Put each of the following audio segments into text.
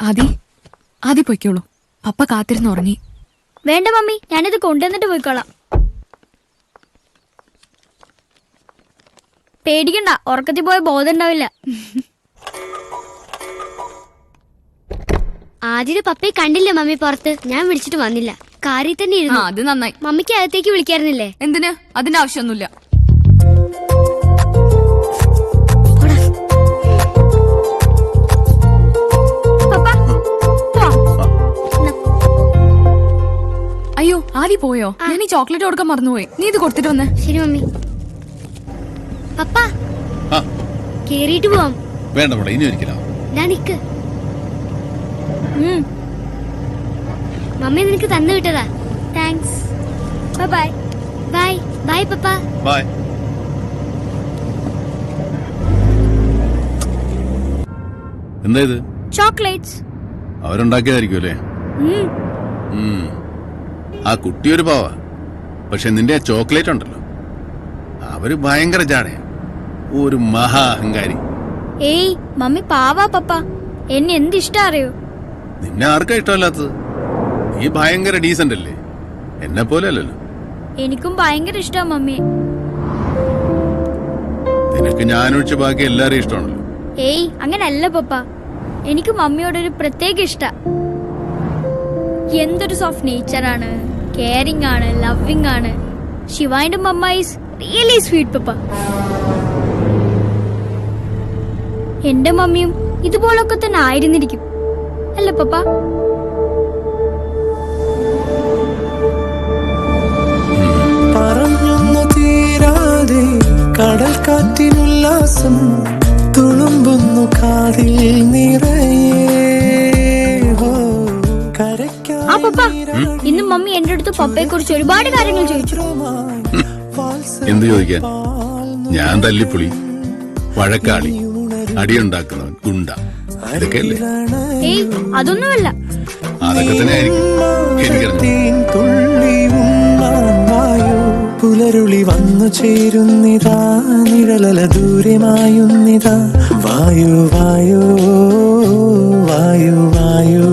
ആദി ആദി പൊയ്ക്കോളൂ. പപ്പ കാത്തിരുന്ന് ഉറങ്ങി. വേണ്ട മമ്മി, ഞാനിത് കൊണ്ടുവന്നിട്ട് പോയിക്കോളാം. പേടിക്കണ്ട, ഉറക്കത്തിൽ പോയ ബോധം ഉണ്ടാവില്ല. ആദ്യത്തെ പപ്പയെ കണ്ടില്ല മമ്മി പുറത്ത്. ഞാൻ വിളിച്ചിട്ട് വന്നില്ല, കാറിൽ തന്നെ ഇരുന്നു. അത് നന്നായി. മമ്മിക്ക് അകത്തേക്ക് വിളിക്കാറുന്നില്ലേ? എന്തിന്? അതിന്റെ ആവശ്യമൊന്നുമില്ല. അയ്യോ ആദി പോയോ? ഞാൻ ഈ ചോക്ലേറ്റ് കൊടുക്കാൻ മറന്നുപോയി. നീ ഇത് കൊടുത്തിട്ട് വന്നേ. ശരി മമ്മി. പപ്പ കേറിയിട്ട് പോവാം. വേണ്ട വേണ്ട, ഇനി ഒരിക്കലാ. നിക്ക് മമ്മി നിനക്ക് തന്നു വിട്ടതാ. Thanks. Bye bye bye papa. Bye. എന്താ ഇത്? ചോക്ലേറ്റ്സ്. അവരുണ്ടാക്കിയതായിരിക്കും അല്ലേ? ആ കുട്ടി ഒരു പാവ. പക്ഷെ നിന്റെ ആ ചോക്ലേറ്റ് ഉണ്ടല്ലോ, അവര് ഭയങ്കര ജാടയാ. ഒരു മഹാ അഹങ്കാരി. ഏയ് മമ്മി പാവാ പപ്പ. എന്നെ എന്തിഷ്ടാ അറിയോ? നിന്നെ ആർക്കാ ഇഷ്ടമല്ലാത്തത്? നീ ഭയങ്കര ഡീസന്റ് അല്ലേ? എന്നെ പോലെ അല്ലല്ലോ. എനിക്കും ഭയങ്കര ഇഷ്ടാ മമ്മി. നിനക്ക് ഞാനൊഴിച്ച് ബാക്കി എല്ലാരെയും ഇഷ്ടമാണല്ലോ. ഏയ് അങ്ങനല്ല പപ്പ, എനിക്ക് മമ്മിയോടൊരു പ്രത്യേക ഇഷ്ട. എന്തൊരു സോഫ്റ്റ് നേച്ചറാണ്, കെയറിംഗ് ആണ്, ലവിംഗ് ആണ്. ശിവാന്റെ മമ്മ ഈസ് റിയലി സ്വീറ്റ് പപ്പ. എന്റെ മമ്മിയും ഇതുപോലൊക്കെ തന്നെ ആയിരുന്നിരിക്കും അല്ല പപ്പ? പറഞ്ഞൊന്നു തീരാതെ കടൽ കാറ്റിനുല്ലാസം തുളുമ്പുന്നു കാതിൽ നിറയെ. ആ പപ്പ, ഇന്ന് മമ്മി എന്റെ അടുത്ത് പപ്പയെ കുറിച്ച് ഒരുപാട് കാര്യങ്ങൾ ചോദിച്ചു. എന്ത് ചോദിക്കാൻ? ഞാൻ തല്ലിപ്പൊളി, വഴക്കാളി, അടിയുണ്ടാക്കുന്നവൻ, ഗുണ്ട, ഇതൊക്കെയല്ലേ? ഏയ് അതൊന്നുമല്ല. അതൊക്കെ തന്നെ ആയിരിക്കും. പുലരുളി വന്നു ചേരുന്നിതാ, നിഴലല ദൂരമായുന്നിതാ. വായു വായു വായു വായു,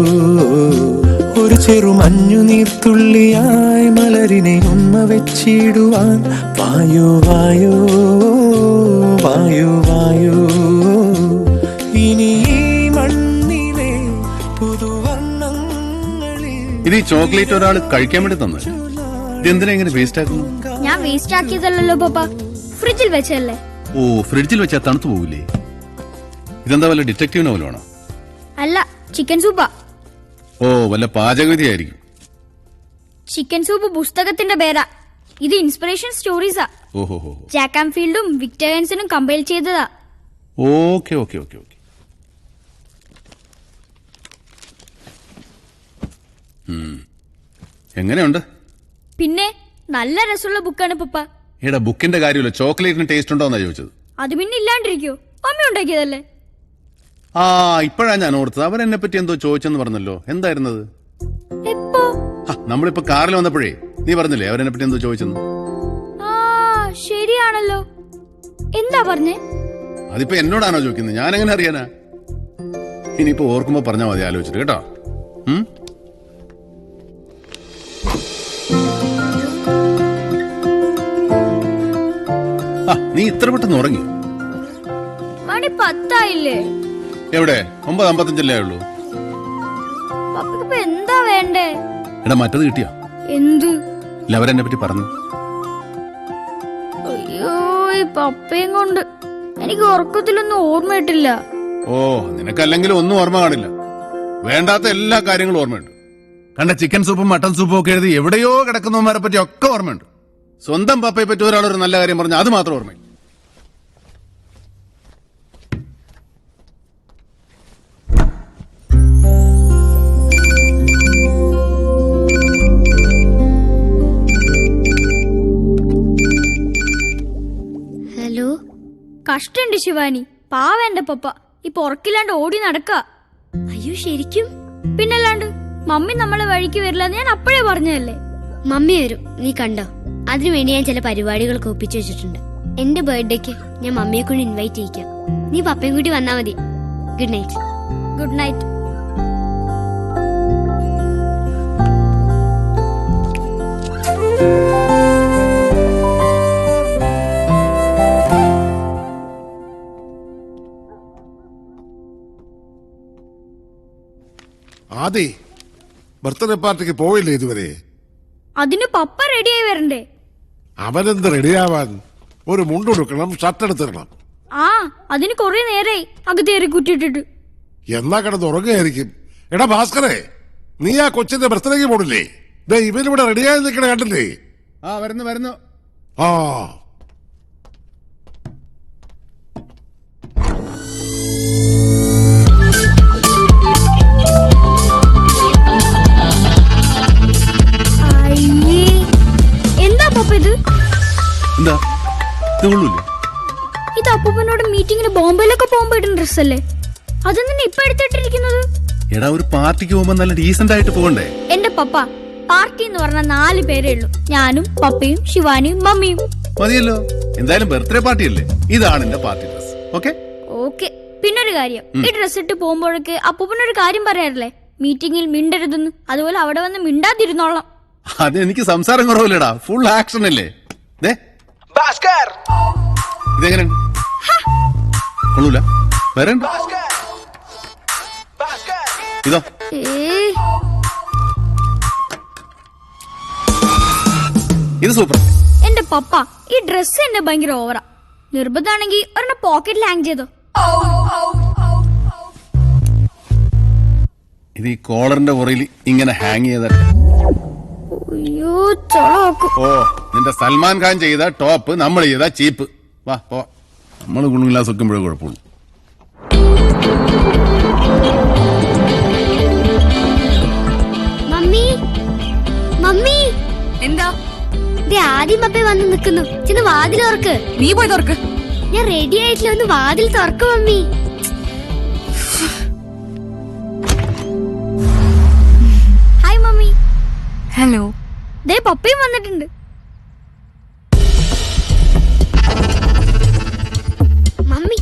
ഒരു ചെറു മഞ്ഞു നീർത്തുള്ളിയായി മലരിനെ ഉമ്മ വെച്ചിടുവാൻ. വായു വായു വായു വായു, ഇനി ഈ മണ്ണിലെ പുതുവർണ്ണങ്ങളിൽ. ഇത് ഈ ചോക്ലേറ്റ് ഒരാൾ കഴിക്കാൻ വേണ്ടി തന്നെ. ഇതെന്തിനാ ഇങ്ങനെ വേസ്റ്റ് ആക്കുന്നു? ഞാൻ വേസ്റ്റ് ആക്കിയതല്ലോ പപ്പ, ഫ്രിഡ്ജിൽ വെച്ചല്ലേ. ഓ, ഫ്രിഡ്ജിൽ വെച്ചാൽ തണുത്തു പോകില്ലേ? ഇതെന്താ വല്ല ഡിറ്റക്റ്റീവ് നോവലാണോ? അല്ല, ചിക്കൻ സൂപ്പാ. ഓ, വല്ല പാചകവിധിയായിരിക്കും. ചിക്കൻ സൂപ്പ് പുസ്തകത്തിന്റെ പേരാ. ഇത് ഇൻസ്പിറേഷൻ സ്റ്റോറീസാ. ഓഹോ, ജാക്ക് ആംഫീൽഡും വിക്ടർ ഹെൻസനും കമ്പൈൽ ചെയ്തതാ. Okay okay okay okay. എങ്ങനെയുണ്ട്? പിന്നെ നല്ല രസമുള്ള ബുക്കാണ് പപ്പ. എടാ, ബുക്കിന്റെ കാര്യമല്ല, ചോക്ലേറ്റിന് ടേസ്റ്റ് ഉണ്ടോന്നാ ചോദിച്ചത്. അത് പിന്നെ ഇല്ലാണ്ടിരിക്കോ? മമ്മി ഉണ്ടാക്കിയതല്ലേ. ആ, ഇപ്പോഴാ ഞാൻ ഓർത്തത്. അവൻ എന്നെ പറ്റി എന്തോ ചോദിച്ചെന്ന് പറഞ്ഞല്ലോ. എന്തായിരുന്നത്? എപ്പോ? നമ്മളിപ്പോ കാറിൽ വന്നപ്പോഴേ നീ പറഞ്ഞില്ലേ അവരെന്നെ പറ്റി എന്തോ ചോദിച്ചെന്ന്. ആ ശരിയാണല്ലോ. എന്താ പറഞ്ഞേ? അതിപ്പോ എന്നോടാണോ ചോദിക്കുന്നത്? ഞാൻ എങ്ങനെ അറിയാനാ? ഇനിയിപ്പോ ഓർക്കുമ്പോ പറഞ്ഞാ മതി, ആലോചിച്ചിട്ട് കേട്ടോ. നീ ഇത്ര പെട്ടെന്ന് ഉറങ്ങി? മണി 10 എവിടെ? 9:55 ഉള്ളൂ. പപ്പയ്ക്ക് എന്താ വേണ്ടേ? എടാ, മറ്റത് കിട്ടിയോ? എന്ത്? അവരെന്നെ പറ്റി പറഞ്ഞു. അയ്യോ, ഈ പപ്പയും കൊണ്ട് എനിക്ക് ഉറക്കത്തിലൊന്നും ഓർമ്മയിട്ടില്ല. ഓ, നിനക്കല്ലെങ്കിലും ഒന്നും ഓർമ്മ കാണില്ല. വേണ്ടാത്ത എല്ലാ കാര്യങ്ങളും ഓർമ്മയുണ്ട്. കണ്ട ചിക്കൻ സൂപ്പും മട്ടൻ സൂപ്പും ഒക്കെ എഴുതി എവിടെയോ കിടക്കുന്നവന്മാരെ പറ്റി ഒക്കെ ഓർമ്മയുണ്ട്. സ്വന്തം പപ്പയെ പറ്റി ഒരാളൊരു നല്ല കാര്യം പറഞ്ഞു, അത് മാത്രം ഓർമ്മയില്ല. ഹലോ. കഷ്ടണ്ട് ശിവാനി, പാവേണ്ട പപ്പ. ഇപ്പൊ ഉറക്കില്ലാണ്ട് ഓടി നടക്ക. അയ്യോ, ശരിക്കും? പിന്നല്ലാണ്ട്. മമ്മി നമ്മളെ വഴിക്ക് വരില്ല, ഞാൻ അപ്പോഴേ പറഞ്ഞതല്ലേ. മമ്മി വരും, നീ കണ്ടോ? അതിനുവേണ്ടി ഞാൻ ചില പരിപാടികളൊക്കെ ഒപ്പിച്ചു വെച്ചിട്ടുണ്ട്. എന്റെ ബർത്ത്ഡേക്ക് ഞാൻ മമ്മിയെ കൊണ്ട് ഇൻവൈറ്റ് ചെയ്യിക്കാം. നീ പപ്പയും കൂടി വന്നാ മതി. Good night. Good night. Aadi birthday പാർട്ടിക്ക് പോയില്ലേ ഇതുവരെ? അതിന് പപ്പ റെഡിയായി വരണ്ടേ? അവനെന്ത് റെഡിയാവാൻ? ഒരു മുണ്ടുടുക്കണം, ഷർട്ട് എടുത്തിടണം. ആ അതിന് കൊറേ നേരായി അകത്തേറി കുറ്റിയിട്ടിട്ട്. എന്നാ കിടന്ന് ഉറങ്ങുകയായിരിക്കും. എടാ ഭാസ്കരേ, നീ ആ കൊച്ചിന്റെ ബർത്ത്ഡേക്ക് പോണില്ലേ? ദേ ഇവനിവിടെ റെഡിയായി നിൽക്കണ കണ്ടില്ലേ? ആ വരുന്നു വരുന്നു. ആ അയ്യേ, എന്താ പപ്പ ഇത്? എന്താ ഇത് കൊള്ളൂല്ലേ? ഇത് അപ്പൂപ്പനോട് മീറ്റിങ്ങിന് ബോംബെയിലൊക്കെ പോകുമ്പോ ഇടുന്ന ഡ്രസ്സല്ലേ? അതെന്തിനാ ഇപ്പൊ എടുത്തിട്ടിരിക്കുന്നത്? എടാ ഒരു പാർട്ടിക്ക് പോകുമ്പോ നല്ല ഡീസന്റ് ആയിട്ട് പോകണ്ടേ? എന്റെ പപ്പ പാർട്ടി എന്ന് പറഞ്ഞ 4 പേരേ ഉള്ളൂ. ഞാനും പപ്പയും ശിവാനിയും മമ്മിയും. മതിയല്ലോ, എന്തായാലും ബർത്ത്ഡേ പാർട്ടി അല്ലേ. ഇതാണ് എന്റെ പാർട്ടി ഡ്രസ്. Okay okay. പിന്നൊരു കാര്യം, ഈ ഡ്രസ് ഇട്ട് പോകുമ്പോഴൊക്കെ അപ്പൂപ്പനൊരു കാര്യം പറയാറില്ലേ, മീറ്റിംഗിൽ മിണ്ടരുതെന്ന്. അതുപോലെ അവിടെ വന്ന് മിണ്ടാതിരുന്നോളാം. അത് എനിക്ക് സംസാരം കുറവില്ലടാ, ഫുൾ ആക്ഷൻ അല്ലേ. ദേ ഇതെങ്ങനെയുണ്ട്? കൊള്ളൂല? വേറെ ഉണ്ട്? ഇതോ? ഇത് സൂപ്പർ. എന്റെ പപ്പ ഈ ഡ്രസ് എന്നെ ഭയങ്കര ഓവറാ. നിർബന്ധാണെങ്കിൽ ഒരെണ്ണം പോക്കറ്റിൽ ഹാങ് ചെയ്തോ. ഇത് ഈ കോളറിന്റെ പുറയിൽ ഇങ്ങനെ ഹാങ് ചെയ്ത. അയ്യോ ചളാക്കും. ഓ, നിന്റെ സൽമാൻ ഖാൻ ചെയ്ത ടോപ്പ്, നമ്മൾ ചെയ്ത ചീപ്പ്. വാ പോ, നമ്മൾ ഗുണഗ്ലാസ് വെക്കുമ്പോഴേ കുഴപ്പമുള്ളൂ. മമ്മി മമ്മി, എന്താ? ദേ ആദ്യം പപ്പ വന്ന് നിൽക്കുന്നു. ചെന്ന് വാതിൽ തുറക്ക്. നീ പോയി തുറക്ക്. ഞാൻ റെഡി ആയിട്ടില്ല, ഒന്ന് വാതിൽ തുറക്ക് മമ്മി. Hi mummy. ഹലോ. ദേ പപ്പയും വന്നിട്ടുണ്ട്. മമ്മി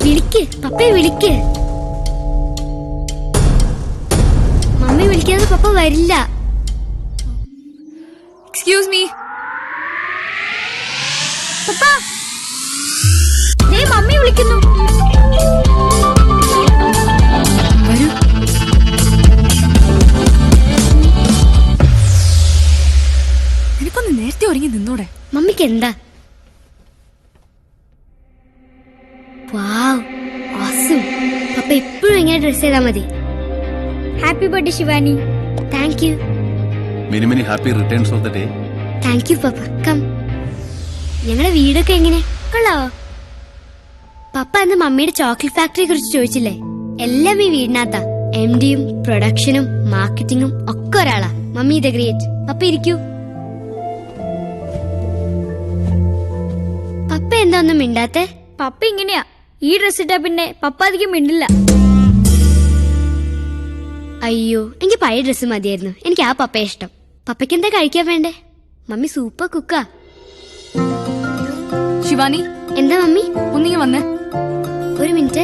വിളിക്ക്, പപ്പയെ വിളിക്ക്. മമ്മി വിളിക്കാതെ പപ്പ വരില്ല. Excuse me. പപ്പ ദേ മമ്മി വിളിക്കുന്നു. വരൂ. നിനക്കൊന്ന് നേരത്തെ ഒരുങ്ങി നിന്നൂടെ? മമ്മിക്ക് എന്താ? വാവ്, awesome. പപ്പ എപ്പോഴും ഇങ്ങനെ ഡ്രസ് ചെയ്താൽ മതി. Happy birthday Shivani. Thank you. Many many happy returns of the day. Thank you papa. Come. ഞങ്ങളുടെ വീടൊക്കെ എങ്ങനെ? കൊള്ളാവോ? പപ്പ അന്ന് മമ്മിയുടെ ചോക്ലേറ്റ് ഫാക്ടറിയെ കുറിച്ച് ചോദിച്ചില്ലേ? എല്ലാം ഈ വീടിനകത്താ. MDയും പ്രൊഡക്ഷനും മാർക്കറ്റിംഗും ഒക്കെ ഒരാളാ. Mummy the great. പപ്പ ഇരിക്കൂ. പപ്പ എന്താ ഒന്നും മിണ്ടാത്തെ? പപ്പ ഇങ്ങനെയാ, ഈ ഡ്രസ് ഇട്ടാ പിന്നെ പപ്പ അധികം മിണ്ടില്ല. അയ്യോ, എനിക്ക് പഴയ ഡ്രസ്സ് മതിയായിരുന്നു. എനിക്ക് ആ പപ്പയെ ഇഷ്ടം. പപ്പയ്ക്ക് എന്താ കഴിക്കാൻ വേണ്ടേ? Mummy super കുക്കാ. ശിവാനി, എന്താ മമ്മി? ഒന്നിങ്ങി വന്നേ. ഒരു മിനിറ്റ്.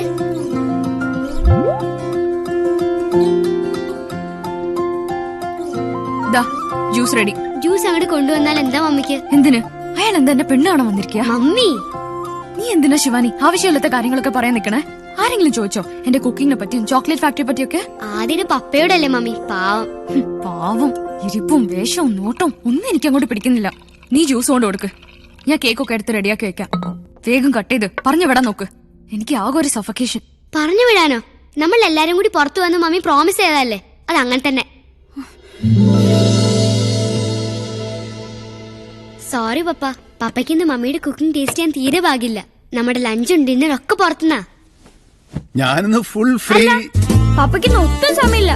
ദാ ജ്യൂസ് റെഡി. ജ്യൂസ് അങ്ങോട്ട് കൊണ്ടുവന്നാൽ എന്താ മമ്മിക്ക്? എന്തിന്? അയാൾ എന്താ എന്റെ പെണ്ണ് കാണാൻ വന്നിരിക്കുക? മമ്മി നീ എന്തിനാ ശിവാനി ആവശ്യമില്ലാത്ത കാര്യങ്ങളൊക്കെ പറയാൻ നിക്കണേ? ആരെങ്കിലും ചോദിച്ചോ എന്റെ കുക്കിങ്ങിനെ പറ്റിയും ചോക്ലേറ്റ് ഫാക്ടറിയെ പറ്റിയൊക്കെ? ആദ്യം പപ്പയോടല്ലേ മമ്മി? പാവം. പാവം. ഇരിപ്പും വേഷവും നോട്ടവും ഒന്നും എനിക്ക് അങ്ങോട്ട് പിടിക്കുന്നില്ല. നീ ജ്യൂസ് കൊണ്ട് കൊടുക്ക്, ഞാൻ കേക്കൊക്കെ എടുത്ത് റെഡിയാക്കി വെക്കാം. വേഗം കട്ട് ചെയ്ത് പറഞ്ഞു വിടാൻ നോക്ക്. എനിക്ക് ആകെ ഒരു സഫക്കേഷൻ. പറഞ്ഞു വിടാനോ? നമ്മൾ എല്ലാരും കൂടി പുറത്തു വന്ന് മമ്മി പ്രോമിസ് ചെയ്തതല്ലേ? അത് അങ്ങനെ തന്നെ. സോറി പപ്പ. പപ്പയ്ക്ക് ഇന്ന് മമ്മിയുടെ കുക്കിംഗ് ടേസ്റ്റ് ചെയ്യാൻ തീരെ ഭാഗ്യമില്ല. നമ്മുടെ ലഞ്ചും ഡിന്നറും ഒക്കെ പുറത്തുനിന്നാ. ഞാനിന്ന് ഫുൾ ഫ്രീ. പപ്പയ്ക്ക് ഇന്ന് ഒട്ടും സമയമില്ല.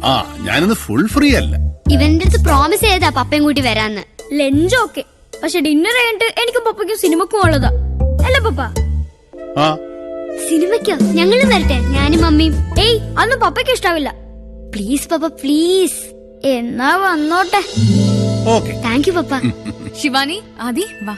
ആ, ഞാനിന്ന് ഫുൾ ഫ്രീ അല്ല. ഇവന്റെ അടുത്ത് പ്രോമിസ് ചെയ്താ പപ്പയും കൂട്ടി വരാന്ന്. ലഞ്ച് ഓക്കെ, പക്ഷെ ഡിന്നർ കഴിഞ്ഞിട്ട് എനിക്കും പപ്പയ്ക്കും സിനിമക്കും ഉള്ളതാ അല്ല പപ്പ? ആ, സിനിമയ്ക്കോ? ഞങ്ങളും വരട്ടെ, ഞാനും മമ്മിയും. ഏയ്, അതൊന്നും പപ്പയ്ക്ക് ഇഷ്ടാവില്ല. Please papa, please. എന്നാ വന്നോട്ടെ. ഓക്കെ. താങ്ക് യു പപ്പ. ശിവാനി, ആദി വാ.